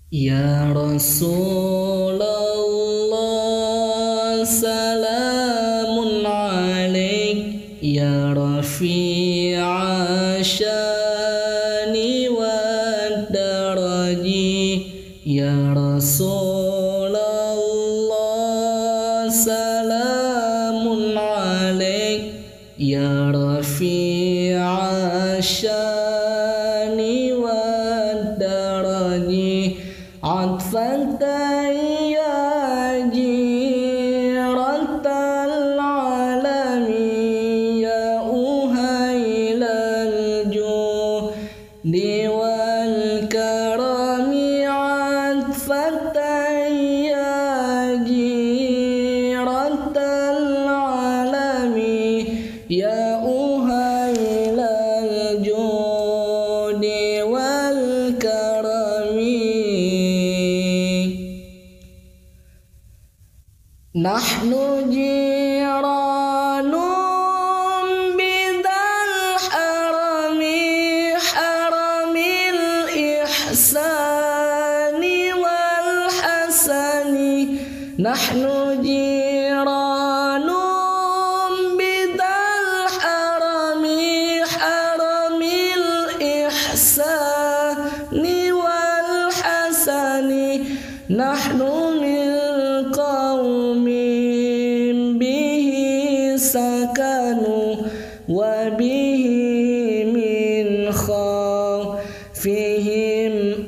Ya Rasulullah salamun alaik ya rafi'a syani wa daraji ya Rasulullah salamun alaik ya rafi'a syani wa daraji عطفا يا جيرة العالم يا أهيل الجود والكرم عطفا يا جيرة العالم يا أهيل الجود والكرم نحن جيران بذا الحرم حرم الإحسان والحسن نحن جيران بذا الحرم حرم الإحسان والحسن نحن من قوم به سكنوا وبه من خوفهم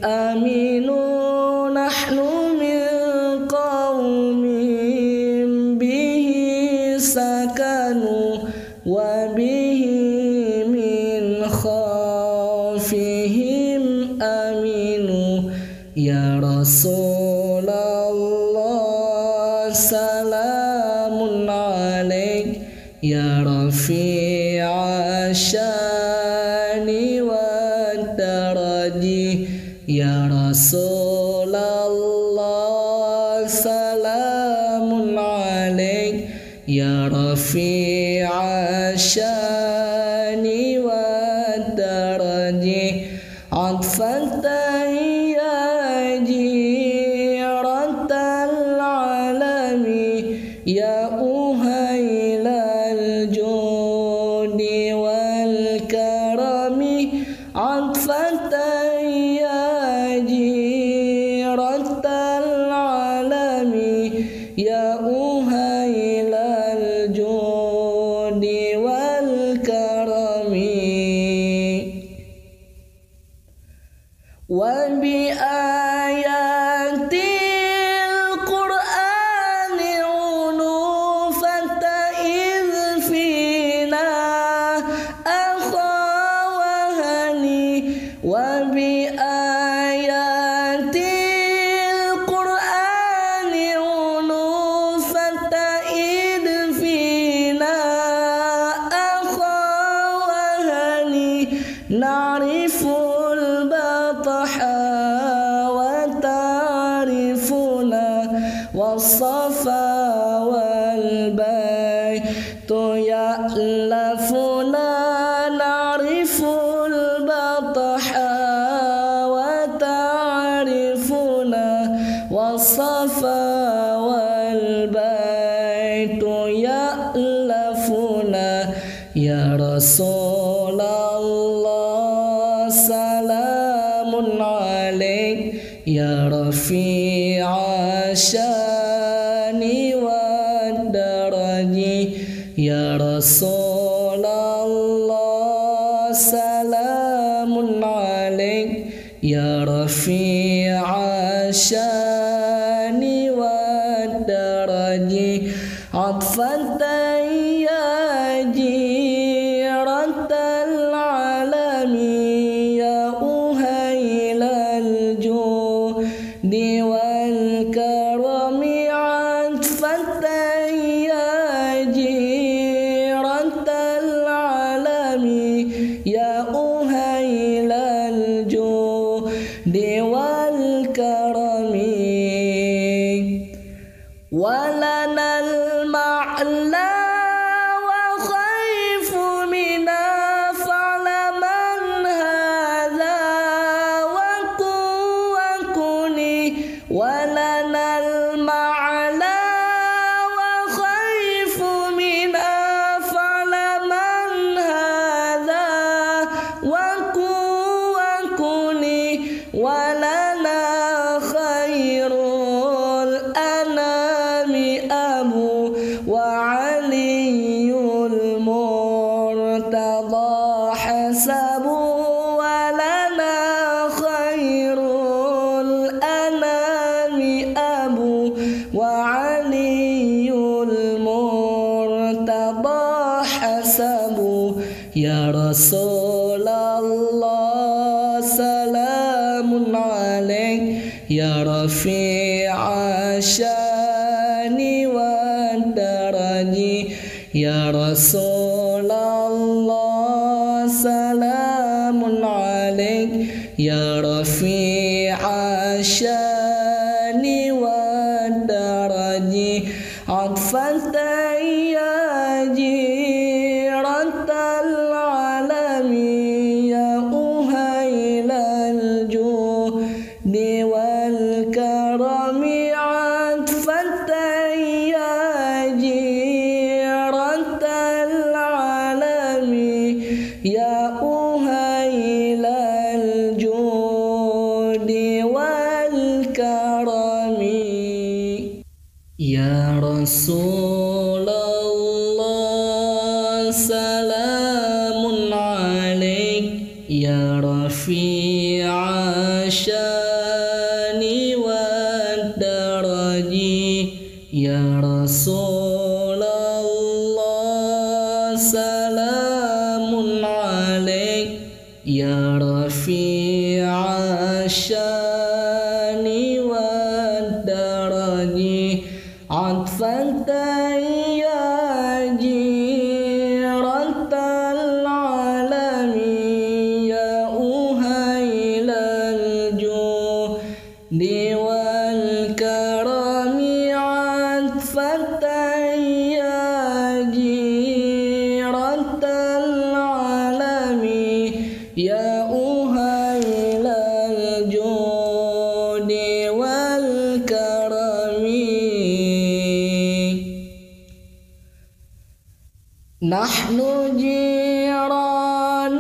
أمنوا نحن من قوم به سكنوا وبه من خوفهم أمنوا يا رسول الله سلام عليك يا رفيع الشان والدرج يا رسول الله سلام عليك يا رفيع الشان والدرج عطفا يا جيرة العالم يا أهيل الجود والكرم عطفا يا جيرة العالم يا أهيل الجود والكرم وبآيات القرآن عنوفة إذ فينا أخا وهني وبآيات القرآن عنوفة إذ فينا أخا وهني نعرف البطحاء وتعرفنا والصفا والبيت يألفنا نعرف البطحاء وتعرفنا والصفا والبيت يألفنا يا رسول الله سلام عليك يا رفيع الشان والدرج يا رسول الله سلام عليك يا رفيع الشان والدرج عطفا يا جيرة العالم يا أهيل الجود والكرم عطفا يا جيرة العالم يا أهيل الجود والكرم ولنا المعلى وخير وعلي المرتضى حسب ولنا خير الأنام أبو وعلي المرتضى حسب يا رسول الله سلام عليك يا رفيع الشان والدرج يا رسول الله سلام عليك يا رفيع الشان والدرج عطفا يا جيرة العالم يا أهيل الجود والكرم عطفا يا جيرة العالم يا أهيل الجود والكرم يا رسول الله سلام عليك يا رفيع الشان والدرج يا رسول الله سلام عليك يا رفيع الشان والدرج عطفا يا جيرة العالم يا أهيل الجود والكرم عطفا يا جيرة العالم يا أهيل الجود والكرم نحن جيران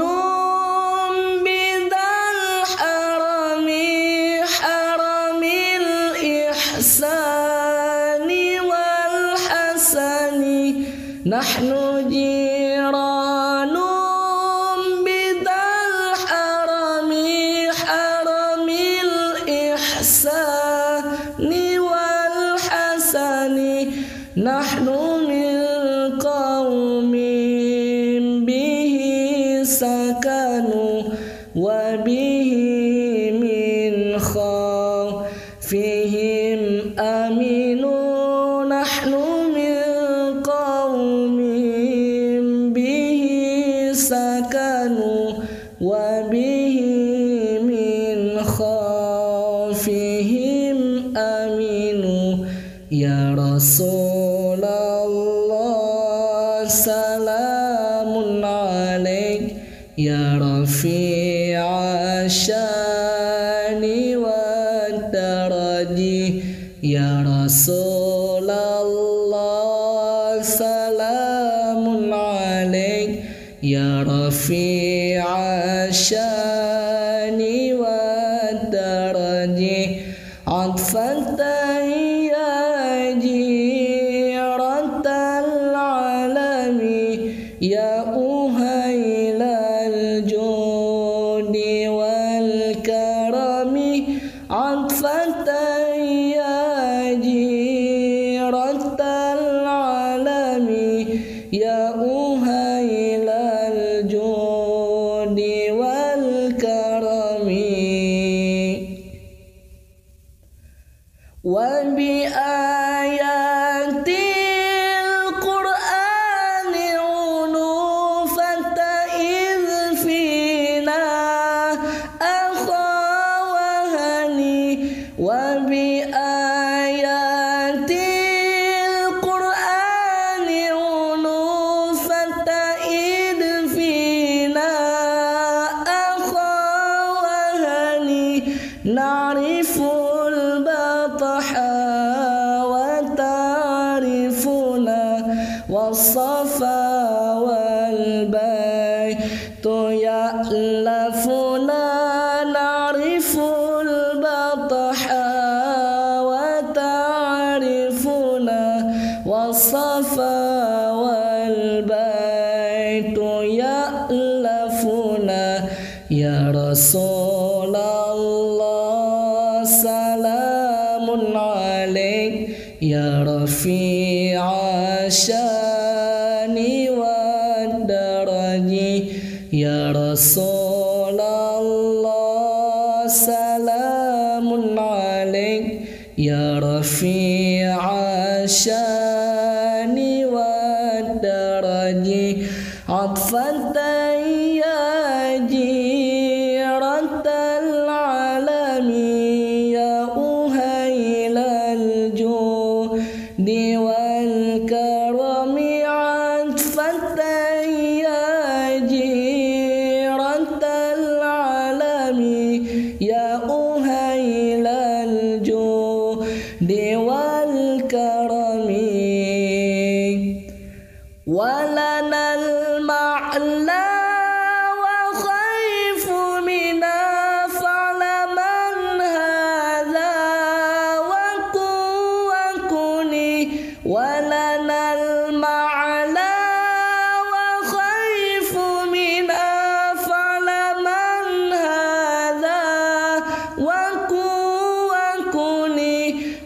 بذا الحرم حرم الإحسان والحسن نحن جيران بذا الحرم حرم الإحسان والحسن نحن من قوم به سكنوا وبه من خوفهم أمنوا نحن من قوم به سكنوا وبه من خوفهم أمنوا يا رسول الله سلام عليك يا رفيع الشان والدرج يا رسول الله سلام عليك يا رفيع الشان والدرج عطفا يا جيرة العالم يا أهيل الجود والكرم عطفا يا جيرة العالم يا أهيل الجود والكرم وبآيات القرآن عنوفة إذ فينا أخا وهني وبآيات القرآن عنوفة إذ فينا أخا وهني نعرف البطحاء وتعرفنا والصفا والبيت يألفنا نعرف البطحاء وتعرفنا والصفا Rasulullah salamun alaik ya rafi'a syani wa daraji ya Rasulullah salamun alaik ya rafi'a syani wa daraji atfatan ya jiratal alami ya uhailal judi wal karami atfatan ya jiratal alami ya uhailal judi wal karami walanal ma'la wa khaifu mina fa'laman hadha wa kuni walanal ma'la wa khaifu mina fa'laman hadha wa kuni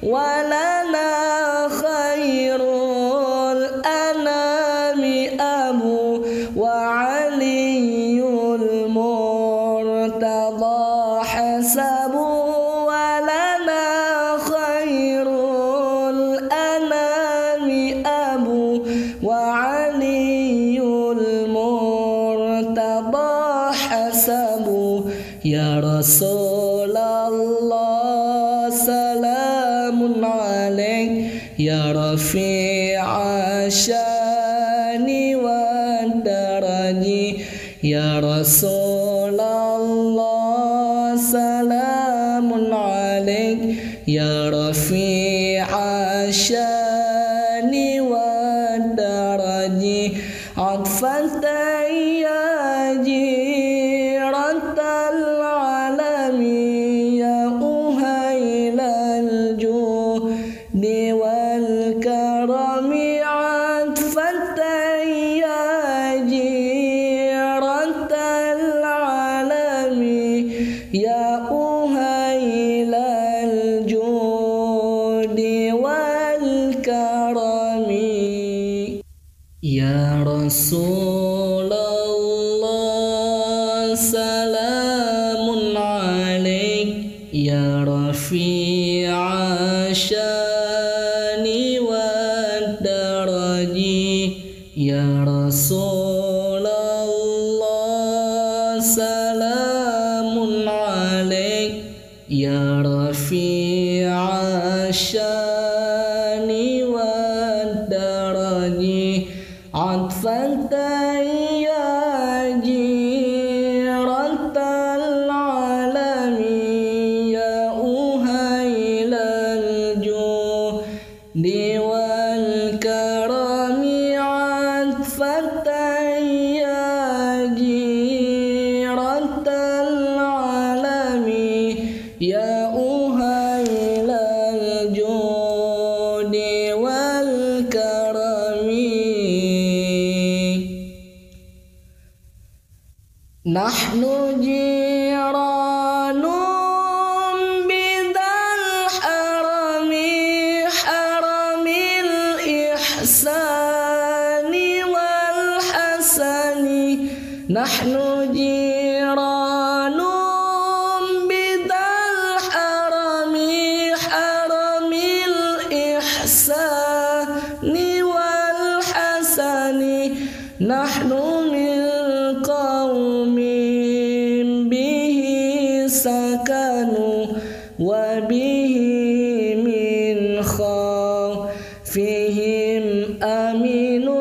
walana khairul anami abu وعلي المرتضى حسب ولنا خير الأنام أبو وعلي المرتضى حسب يا رسول الله سلام عليك يا رفيع الشان ya Rasulullah salamun alaik ya rafi'a syani wa daraji atfatan ya jiratal alami ya uhailal judi wal karami atfatan ya ya uhailal judi wal karami ya Rasulullah salamun alaik ya rafi'a syani wa daraji ya Rasulullah salamun ya rafi'a syani wa daraji atfatan ya jiratal alami ya uhailal judi wal karami atfatan ya jiratal alami ya uhailal judi wal karami nahnu jiranun bidal harami haramil ihsani wal hasani nahnu jiranun bidal harami haramil ihsani wal hasani nahnu min qaumin bihi sakanu wa bihi min khawfihim aminu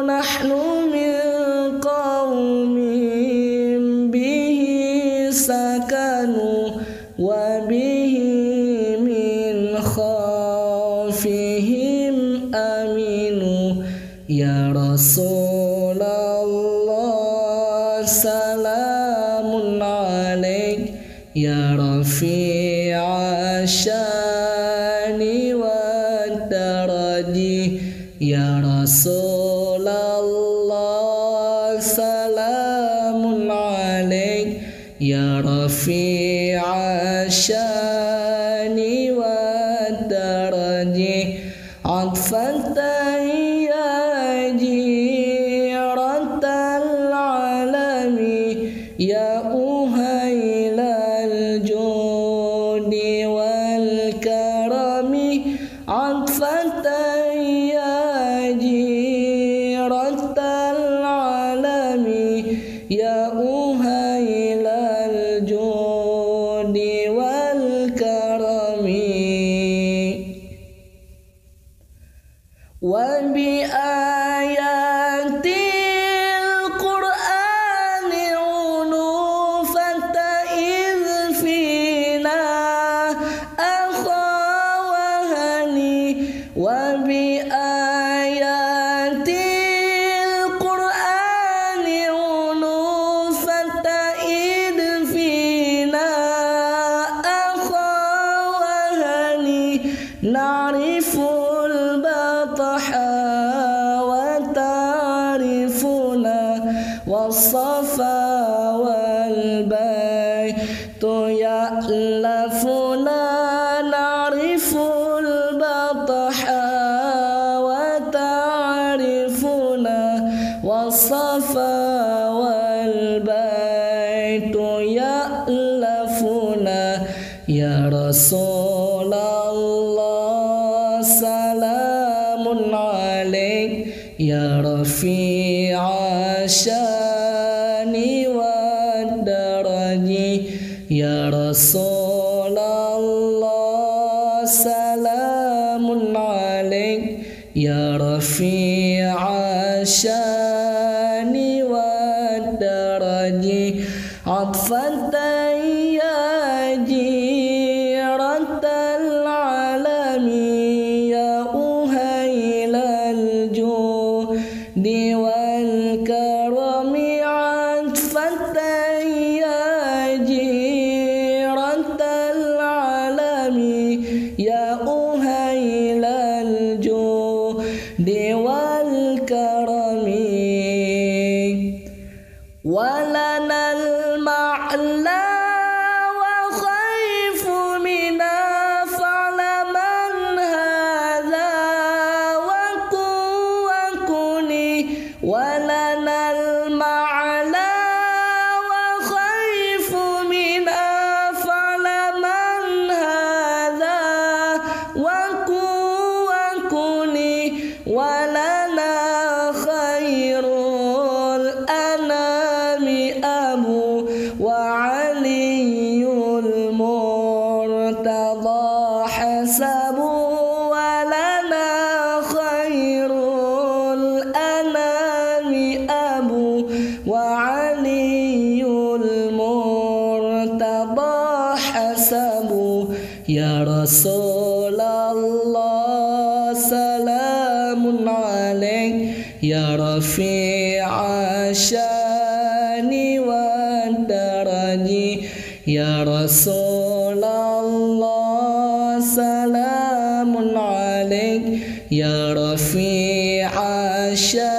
nahnu min qaumin bihi sakanu wa bihi min khawfihim aminu ya Rasulullah salamun alaik ya rafi'a syani wa daraji ya Rasulullah salamun alaik ya الشان والدرج عطفا يا جيرة العالم يا أهيل الجود والكرم عطفا يا جيرة العالم يا أهيل الجود والكرم وبآيات القرآن عنوفة إذ فينا أخا وهني وبآيات القرآن عنوفة إذ فينا أخا وهني نعرف البطحا وتعرفنا والصفا والبيت يألفنا نعرف البطحا وتعرفنا والصفا والبيت يألفنا يا رسول الله سلام عليك يا رفيع الشان والدرج يا رسول الله سلام عليك يا رفيع الشان والدرج عطفا يا جيرة العالم يا أهيل الجود والكرم عطفا يا جيرة العالم يا أهيل الجود والكرم ولنا المعلى وخيف منا فعلمن هذا وكوني ولنا المعلى وخيف منا فعلمن هذا وكوني ولنا خير الأنام أبو وعلي المرتضى حسب ولنا خير الأنام أبو وعلي المرتضى حسب يا رسول الله سلام عليك يا رفيع الشان والدرج يا رسول الله سلام عليك يا رفيع الشان